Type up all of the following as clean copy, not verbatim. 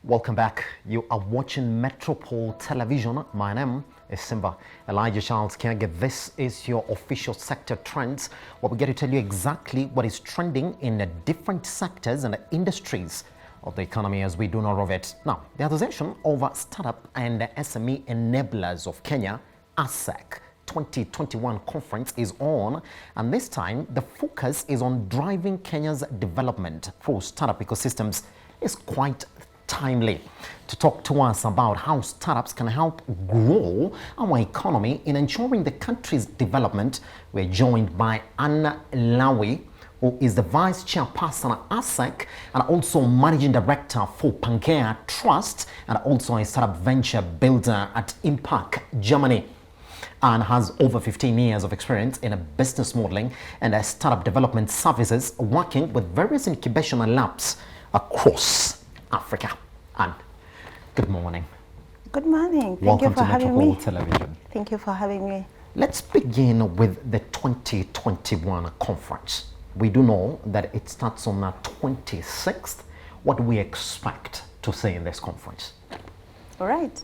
Welcome back. You are watching Metropole Television. My name is Simba Elijah Charles Kiage. This is your official sector trends, where we get to tell you exactly what is trending in the different sectors and industries of the economy as we do know of it. Now, the Association of Startup and SME Enablers of Kenya, ASEC 2021 conference is on, and this time the focus is on driving Kenya's development through startup ecosystems. Is quite timely. To talk to us about how startups can help grow our economy in ensuring the country's development, we're joined by Anna Lawi, who is the Vice Chairperson at ASEC and also Managing Director for Pangea Trust, and also a startup venture builder at Impact Germany, and has over 15 years of experience in a business modeling and a startup development services, working with various incubation labs across Africa. And good morning. Good morning. Welcome to Metropole Television. Thank you for having me. Let's begin with the 2021 conference. We do know that it starts on the 26th. What do we expect to see in this conference? All right.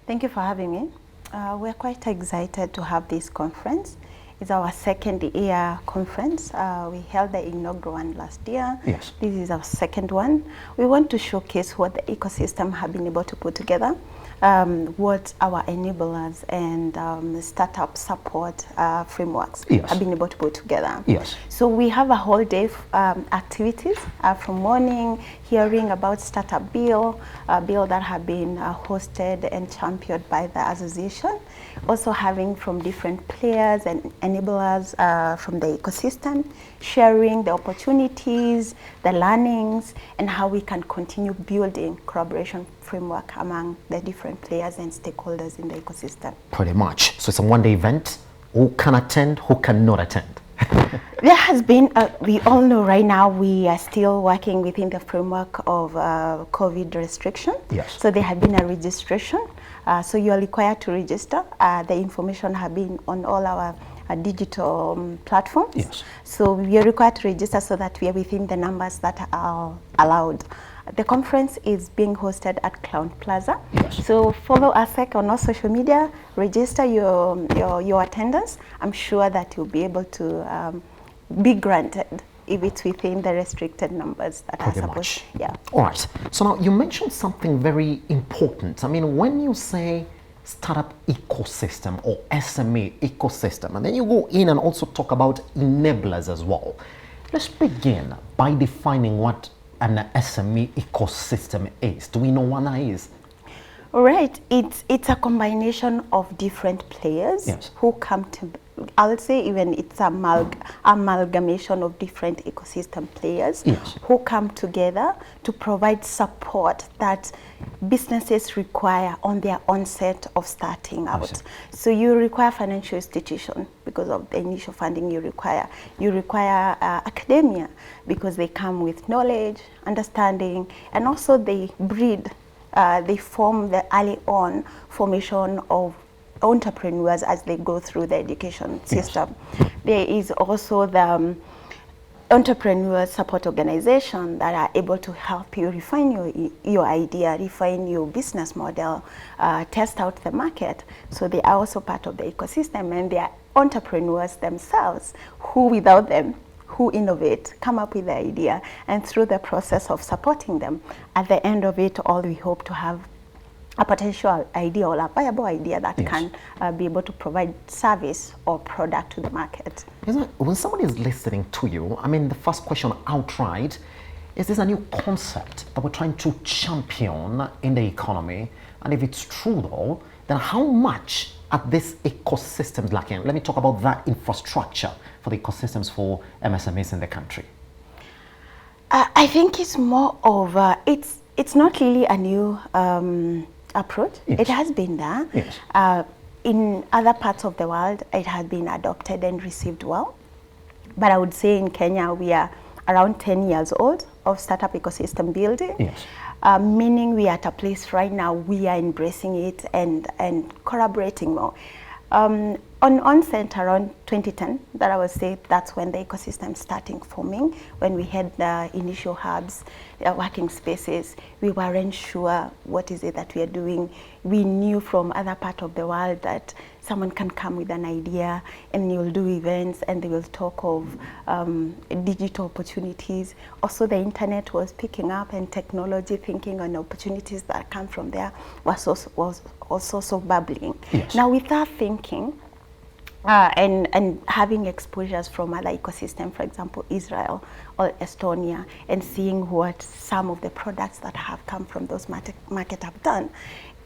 Thank you for having me. We're quite excited to have this conference. It's our second year conference. We held the inaugural one last year. Yes. This is our second one. We want to showcase what the ecosystem have been able to put together, what our enablers and startup support frameworks have been able to put together. Yes. So we have a whole day activities from morning, hearing about startup bill that have been hosted and championed by the association. Also having from different players and enablers from the ecosystem, sharing the opportunities, the learnings, and how we can continue building collaboration framework among the different players and stakeholders in the ecosystem. Pretty much. So it's a one-day event. Who can attend, who cannot attend? There has been, we all know right now we are still working within the framework of COVID restriction. Yes. So there have been a registration. So you are required to register. The information have been on all our digital platforms. Yes. So we are required to register so that we are within the numbers that are allowed. The conference is being hosted at Clown Plaza. Yes. So follow ASEC on all social media, register your attendance. I'm sure that you'll be able to be granted if it's within the restricted numbers that are supposed. Yeah. All right. So now you mentioned something very important. I mean, when you say startup ecosystem or SME ecosystem, and then you go in and also talk about enablers as well. Let's begin by defining what an SME ecosystem is. Do we know what that is? All right. It's a combination of different players who come to, I would say even it's amalgamation of different ecosystem players who come together to provide support that businesses require on their onset of starting out. So you require financial institution because of the initial funding you require. You require academia because they come with knowledge, understanding, and also they form the early on formation of entrepreneurs as they go through the education system. There is also the entrepreneur support organization that are able to help you refine your idea, refine your business model, test out the market. So they are also part of the ecosystem, and they are entrepreneurs themselves who, without them, who innovate, come up with the idea, and through the process of supporting them, at the end of it all, we hope to have a potential idea or a viable idea that can be able to provide service or product to the market. When somebody is listening to you, I mean, the first question outright, is this a new concept that we're trying to champion in the economy? And if it's true though, then how much are these ecosystems lacking? Let me talk about that infrastructure for the ecosystems for MSMEs in the country. I think it's more of, it's not really a new approach. It has been there. In other parts of the world, it has been adopted and received well. But I would say in Kenya, we are around 10 years old of startup ecosystem building. Meaning we are at a place right now, we are embracing it and collaborating more. on onset around 2010, that I would say that's when the ecosystem starting forming. When we had the initial hubs, working spaces, we weren't sure what is it that we are doing. We knew from other part of the world that someone can come with an idea and you'll do events and they will talk of digital opportunities. Also, the internet was picking up and technology thinking on opportunities that come from there was also so bubbling. Yes. Now, with that thinking, and having exposures from other ecosystems, for example, Israel or Estonia, and seeing what some of the products that have come from those market have done,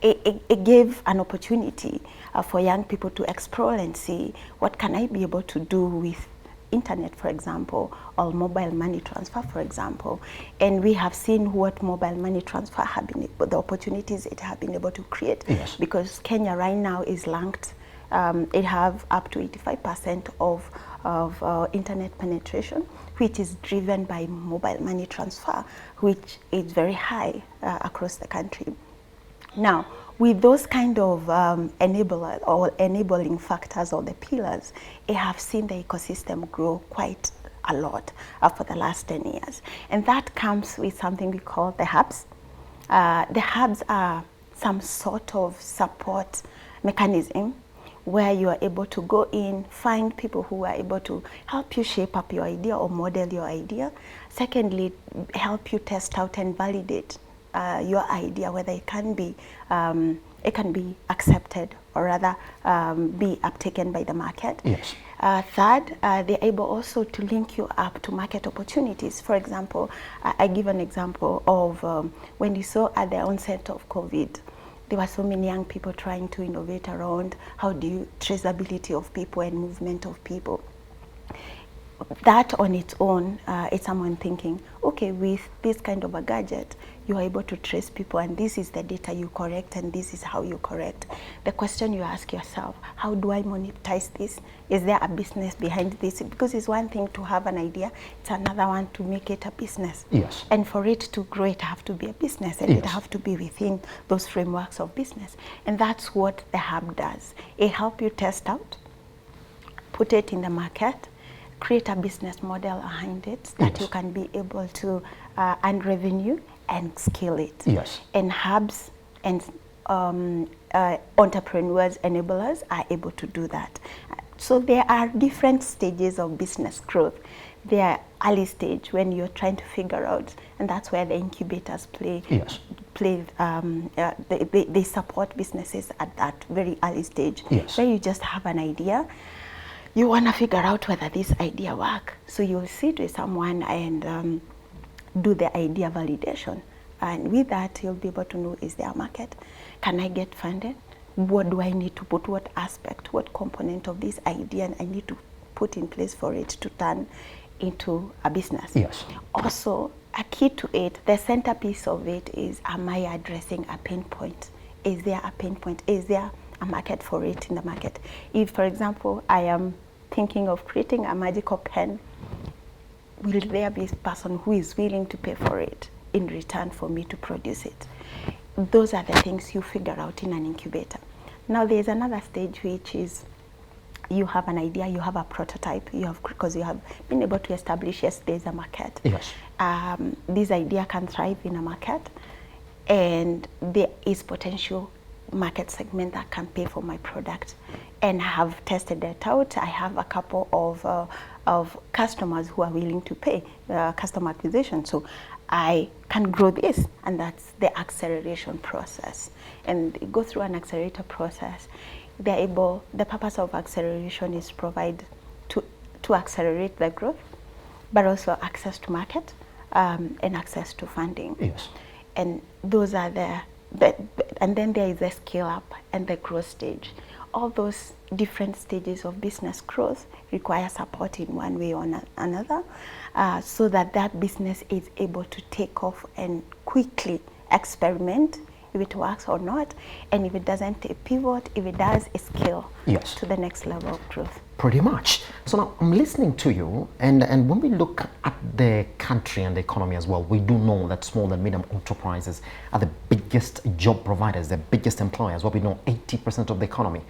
it gave an opportunity for young people to explore and see what can I be able to do with internet, for example, or mobile money transfer, for example. And we have seen what mobile money transfer have been, the opportunities it have been able to create. Yes. Because Kenya right now is ranked, it have up to 85% of internet penetration, which is driven by mobile money transfer, which is very high across the country. Now, with those kind of enabling factors or the pillars, I have seen the ecosystem grow quite a lot for the last 10 years. And that comes with something we call the hubs. The hubs are some sort of support mechanism where you are able to go in, find people who are able to help you shape up your idea or model your idea. Secondly, help you test out and validate your idea, whether it can be accepted or rather be uptaken by the market. Yes. Third, they're able also to link you up to market opportunities. For example, I give an example of when you saw at the onset of COVID, there were so many young people trying to innovate around how do you traceability of people and movement of people. That on its own, it's someone thinking, okay, with this kind of a gadget, you are able to trace people and this is the data you correct and this is how you correct. The question you ask yourself, how do I monetize this? Is there a business behind this? Because it's one thing to have an idea, it's another one to make it a business. Yes. And for it to grow, it have to be a business and yes. it have to be within those frameworks of business. And that's what the hub does. It helps you test out, put it in the market, create a business model behind it that yes. you can be able to earn revenue and scale it. Yes. And hubs and entrepreneurs, enablers are able to do that. So there are different stages of business growth. There are early stage when you're trying to figure out, and that's where the incubators play. Yes. They support businesses at that very early stage. Yes. Where you just have an idea. You want to figure out whether this idea works. So you'll sit with someone and do the idea validation. And with that, you'll be able to know, is there a market? Can I get funded? What do I need to put? What aspect, what component of this idea I need to put in place for it to turn into a business? Yes. Also, a key to it, the centerpiece of it is, am I addressing a pain point? Is there a pain point? Is there a market for it in the market? If, for example, I am thinking of creating a magical pen, will there be a person who is willing to pay for it in return for me to produce it? Those are the things you figure out in an incubator. Now there's another stage, which is you have an idea, you have a prototype, because you have been able to establish, yes, there's a market. Yes. This idea can thrive in a market, and there is potential market segment that can pay for my product, and have tested that out. I have a couple of customers who are willing to pay customer acquisition, so I can grow this, and that's the acceleration process. And you go through an accelerator process. They're able. The purpose of acceleration is provide to accelerate the growth, but also access to market and access to funding. Yes. And those are and then there is the scale up and the growth stage. All those different stages of business growth require support in one way or another, so that business is able to take off and quickly experiment if it works or not, and if it doesn't, a pivot. If it does, a scale yes. to the next level of growth. Pretty much. So now I'm listening to you, and when we look at the country and the economy as well, we do know that small and medium enterprises are the biggest job providers, the biggest employers. What we know, 80% of the economy.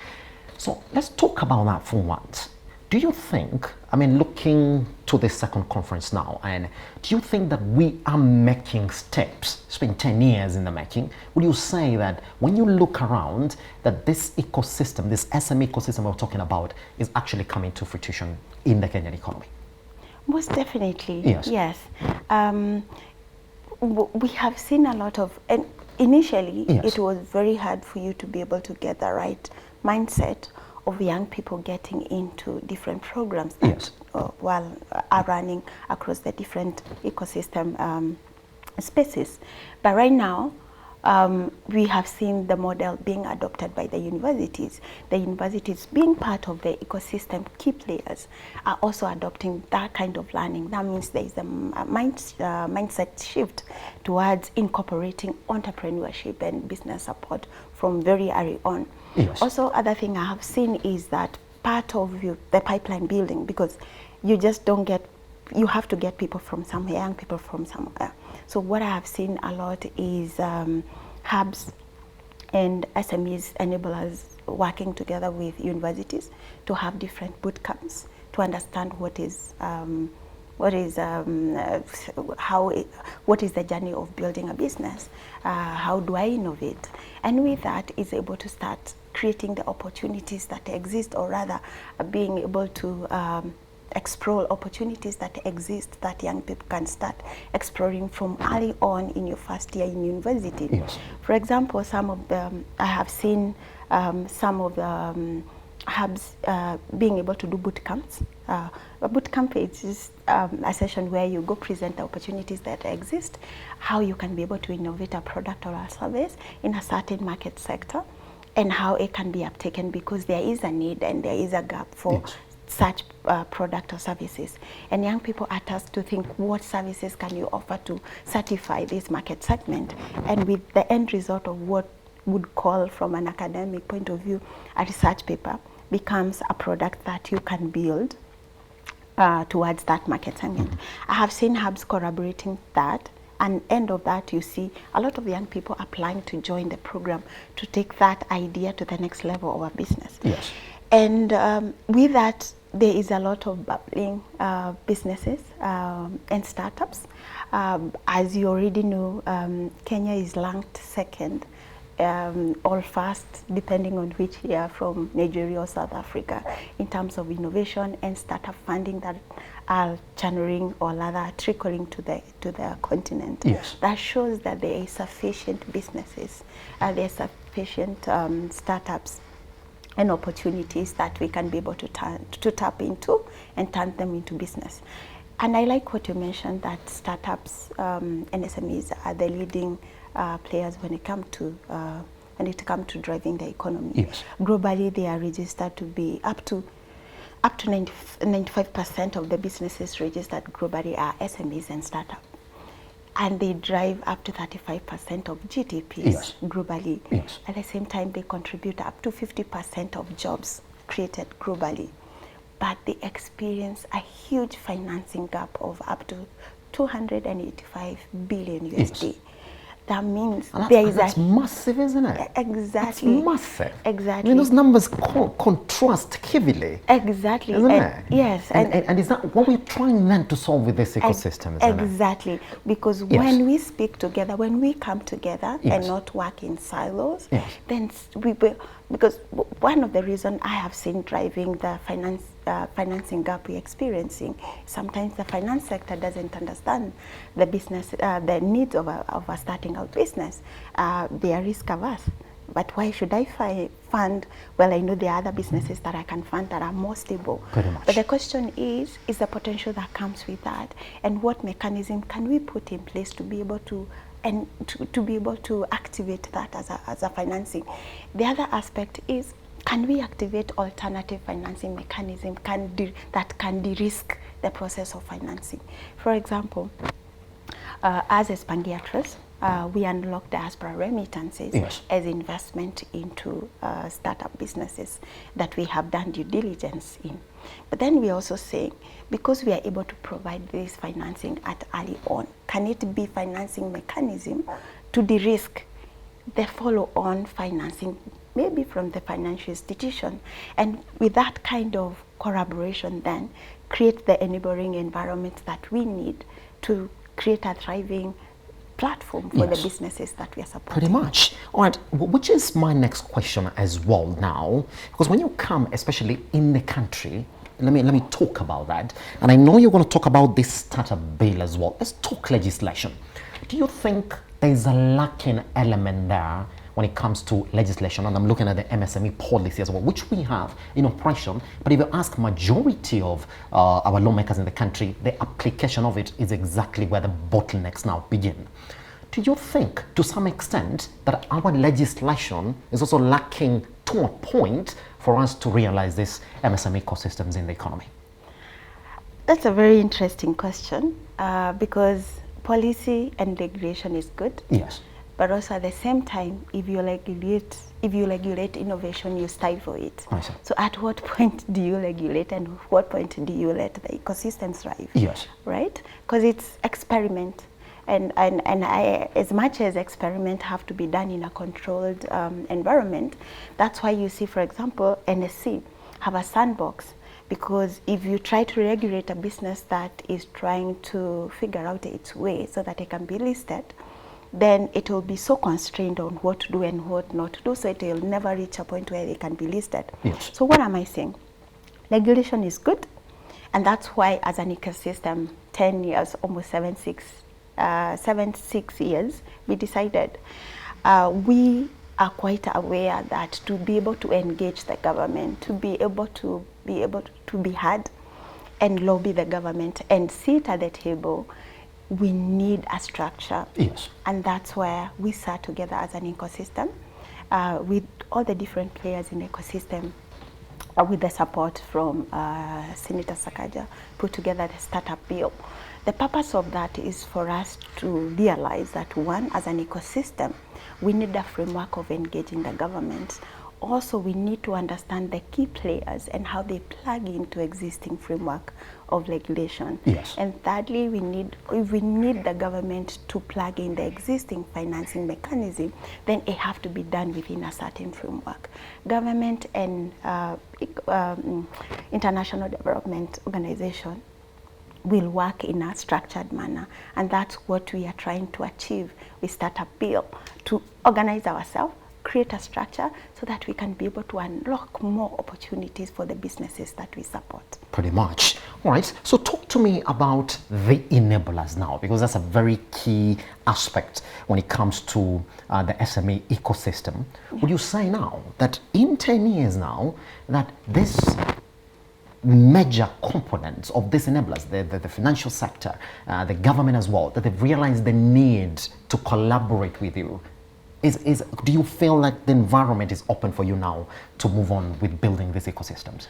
So let's talk about that for once. Do you think, I mean, looking to the second conference now, and do you think that we are making steps? It's been 10 years in the making. Would you say that when you look around, that this ecosystem, this SME ecosystem we're talking about, is actually coming to fruition in the Kenyan economy? Most definitely, yes. Yes. We have seen a lot of, and initially Yes. it was very hard for you to be able to get the right mindset of young people getting into different programs that, yes. While are running across the different ecosystem spaces. But right now, we have seen the model being adopted by the universities. The universities, being part of the ecosystem key players, are also adopting that kind of learning. That means there is a mindset shift towards incorporating entrepreneurship and business support from very early on. Yes. Also, other thing I have seen is that part of the pipeline building, because you just don't get, you have to get people from somewhere, young people from somewhere. So what I have seen a lot is hubs and SMEs enablers working together with universities to have different boot camps to understand what is the journey of building a business, how do I innovate, and with that is able to start creating the opportunities that exist, or rather being able to explore opportunities that exist that young people can start exploring from early on in your first year in university. Yes. For example, some of them, I have seen some of the hubs being able to do boot camps. A boot camp is just a session where you go present the opportunities that exist, how you can be able to innovate a product or a service in a certain market sector, and how it can be uptaken, because there is a need and there is a gap for yes. such product or services. And young people are tasked to think, what services can you offer to satisfy this market segment? And with the end result of what would call from an academic point of view a research paper becomes a product that you can build towards that market segment. I have seen hubs collaborating that, and end of that you see a lot of young people applying to join the program to take that idea to the next level of a business. Yes. And with that, there is a lot of bubbling businesses and startups. As you already know, Kenya is ranked second or first, depending on which year, from Nigeria or South Africa, in terms of innovation and startup funding that are channeling or rather trickling to the continent. Yes. That shows that there is sufficient businesses, there is sufficient startups and opportunities that we can be able to tap into and turn them into business. And I like what you mentioned, that startups and SMEs are the leading players when it comes to driving the economy. Yes. Globally, they are registered to be up to 95% of the businesses registered globally are SMEs and startups. And they drive up to 35% of GDPs yes. globally. Yes. At the same time, they contribute up to 50% of jobs created globally. But they experience a huge financing gap of up to 285 billion USD. Yes. That means that's massive, isn't it? Exactly. That's massive. Exactly. I mean, those numbers contrast heavily. Exactly. Isn't it? Yes. And is that what we're trying then to solve with this ecosystem, isn't exactly. it? Because yes. when we speak together, when we come together yes. and not work in silos, yes. then we will, because one of the reasons I have seen driving the financing gap we're experiencing, sometimes the finance sector doesn't understand the business, the needs of a starting out business. They are risk averse. But why should I fund? Well, I know there are other businesses that I can fund that are more stable. Pretty much. But the question is the potential that comes with that, and what mechanism can we put in place to be able to be able to activate that as a financing. The other aspect is, can we activate alternative financing mechanism that can de-risk the process of financing? For example, as a Spangiatress, we unlock diaspora remittances yes. as investment into startup businesses that we have done due diligence in. But then we also say, because we are able to provide this financing at early on, can it be financing mechanism to de-risk the follow-on financing maybe from the financial institution. And with that kind of collaboration then create the enabling environment that we need to create a thriving platform for the businesses that we are supporting. Pretty much. All right, which is my next question as well now, because when you come, especially in the country, let me talk about that. And I know you're going to talk about this startup bill as well. Let's talk legislation. Do you think there's a lacking element there when it comes to legislation? And I'm looking at the MSME policy as well, which we have in operation. But if you ask majority of our lawmakers in the country, the application of it is exactly where the bottlenecks now begin. Do you think, to some extent, that our legislation is also lacking to a point for us to realize this MSME ecosystems in the economy? That's a very interesting question because policy and regulation is good. Yes. But also at the same time, if you regulate innovation, you stifle it. I see. So at what point do you regulate and what point do you let the ecosystem thrive? Yes. Right? Because it's experiment. And as much as experiments have to be done in a controlled environment, that's why you see, for example, NSC have a sandbox. Because if you try to regulate a business that is trying to figure out its way so that it can be listed, then it will be so constrained on what to do and what not to do, so it will never reach a point where it can be listed. Yes. So what am I saying? Regulation is good, and that's why as an ecosystem, 10 years, almost 6 years, we decided we are quite aware that to be able to engage the government, to be able to be heard and lobby the government and sit at the table, we need a structure. Yes. And that's where we sat together as an ecosystem with all the different players in the ecosystem, with the support from Senator Sakaja, put together the startup bill. The purpose of that is for us to realize that, one, as an ecosystem, we need a framework of engaging the government. Also, we need to understand the key players and how they plug into existing framework of regulation. Yes. And thirdly, if we need the government to plug in the existing financing mechanism, then it have to be done within a certain framework. Government and international development organization will work in a structured manner, and that's what we are trying to achieve with Startup Bill, to organize ourselves, create a structure so that we can be able to unlock more opportunities for the businesses that we support. Pretty much. All right, so talk to me about the enablers now, because that's a very key aspect when it comes to the SME ecosystem. Would you say now that in 10 years now, that this major components of these enablers, the financial sector, the government as well, that they've realized the need to collaborate with you? Do you feel like the environment is open for you now to move on with building these ecosystems?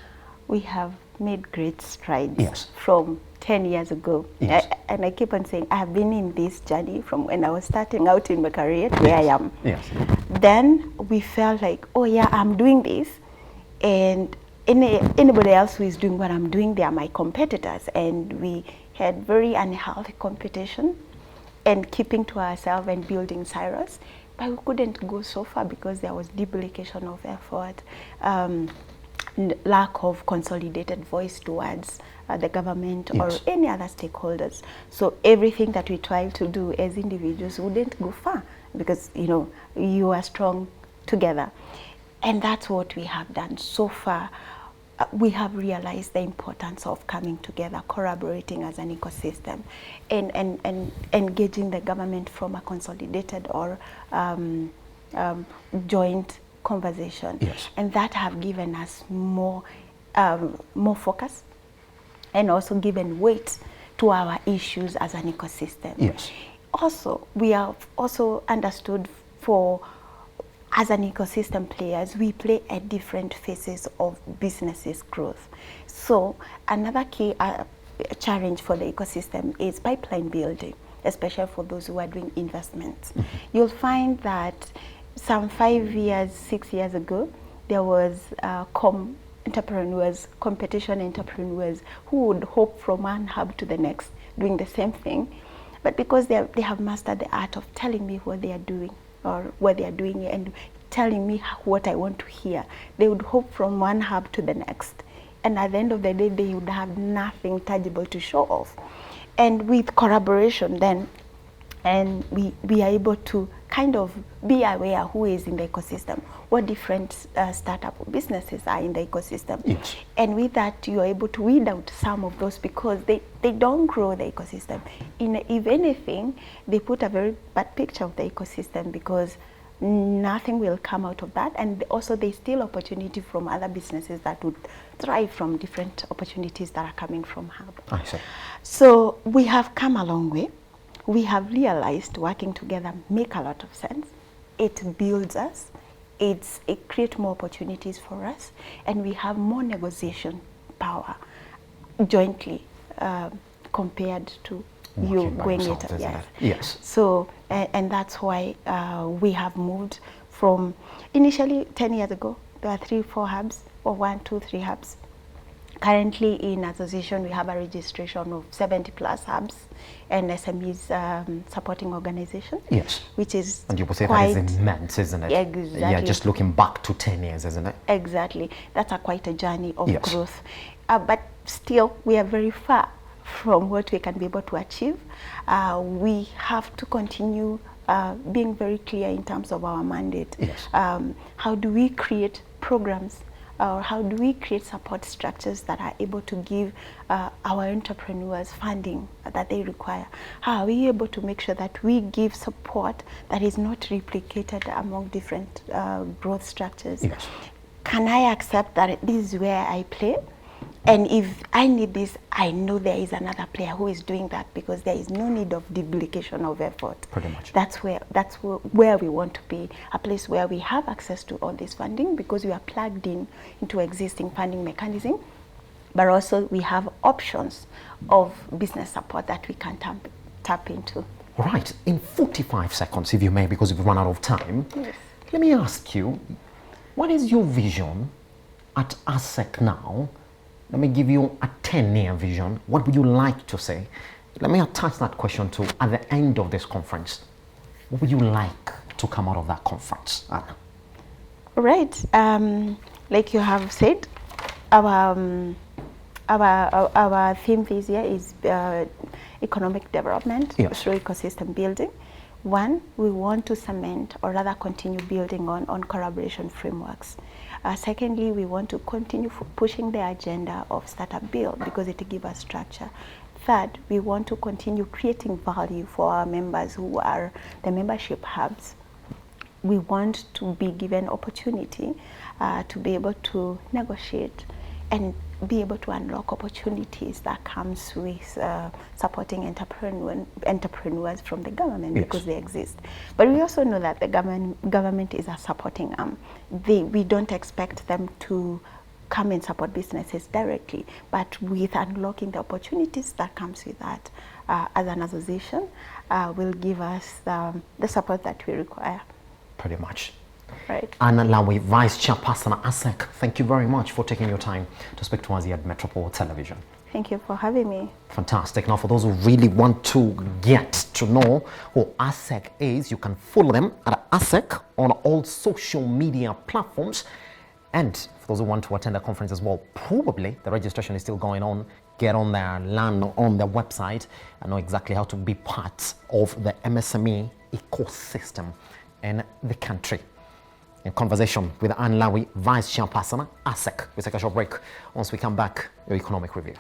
We have made great strides. Yes. From 10 years ago. Yes. And I keep on saying, I have been in this journey from when I was starting out in my career to where I am. Yes. Then we felt like, oh yeah, I'm doing this, and anybody else who is doing what I'm doing, they are my competitors. And we had very unhealthy competition and keeping to ourselves and building silos. But we couldn't go so far because there was duplication of effort, lack of consolidated voice towards the government, yes, or any other stakeholders. So everything that we try to do as individuals wouldn't go far because, you know, you are strong together. And that's what we have done so far. We have realized the importance of coming together, collaborating as an ecosystem, and engaging the government from a consolidated or joint conversation. Yes. And that have given us more focus and also given weight to our issues as an ecosystem. Yes. Also, we have also understood as an ecosystem players, we play at different phases of businesses growth. So another key challenge for the ecosystem is pipeline building, especially for those who are doing investments. Mm-hmm. You'll find that some 5 years, 6 years ago, there was competition entrepreneurs who would hop from one hub to the next, doing the same thing. But because they have mastered the art of telling me what they are doing, or what they are doing, and telling me what I want to hear. They would hop from one hub to the next. And at the end of the day, they would have nothing tangible to show off. And with collaboration then, and we are able to kind of be aware who is in the ecosystem, what different startup businesses are in the ecosystem. Yes. And with that, you are able to weed out some of those because they don't grow the ecosystem. If anything, they put a very bad picture of the ecosystem because nothing will come out of that. And also there's still opportunity from other businesses that would thrive from different opportunities that are coming from Hub. I see. So we have come a long way. We have realized working together make a lot of sense. It builds us, it creates more opportunities for us, and we have more negotiation power jointly compared to you going it. Yes. Yes. So, and that's why we have moved from initially 10 years ago, there were 3-4 hubs, or 1, 2, 3 hubs. Currently in association, we have a registration of 70 plus hubs and SMEs supporting organizations. Yes. Which is and you would say quite, that is immense, isn't it? Exactly. Yeah, just looking back to 10 years, isn't it? Exactly. That's quite a journey of yes. growth. But still, we are very far from what we can be able to achieve. We have to continue being very clear in terms of our mandate. Yes. How do we create programs or how do we create support structures that are able to give our entrepreneurs funding that they require? How are we able to make sure that we give support that is not replicated among different growth structures? Yes. Can I accept that this is where I play? And if I need this, I know there is another player who is doing that because there is no need of duplication of effort. Pretty much. That's where we want to be, a place where we have access to all this funding because we are plugged into existing funding mechanism, but also we have options of business support that we can tap into. All right, in 45 seconds, if you may, because we've run out of time, yes. Let me ask you, what is your vision at ASEC now? Let me give you a 10-year vision. What would you like to say? Let me attach that question to at the end of this conference. What would you like to come out of that conference, Anna? Right. Like you have said, our theme this year is economic development yes. through ecosystem building. One, we want to cement or rather continue building on collaboration frameworks. Secondly, we want to continue pushing the agenda of startup build because it gives us structure. Third, we want to continue creating value for our members who are the membership hubs. We want to be given opportunity to be able to negotiate and be able to unlock opportunities that comes with supporting entrepreneurs from the government yes. because they exist. But we also know that the government is a supporting arm. We don't expect them to come and support businesses directly, but with unlocking the opportunities that comes with that as an association will give us the support that we require. Pretty much. Right. Anna Lawi, Vice Chairperson at ASEC, thank you very much for taking your time to speak to us here at Metropole Television. Thank you for having me. Fantastic. Now, for those who really want to get to know who ASEC is, you can follow them at ASEC on all social media platforms. And for those who want to attend the conference as well, probably the registration is still going on. Get on there, land on their website, and know exactly how to be part of the MSME ecosystem in the country. In conversation with Anne Lawi, Vice Chairperson, ASEC. We take a short break. Once we come back, your economic review.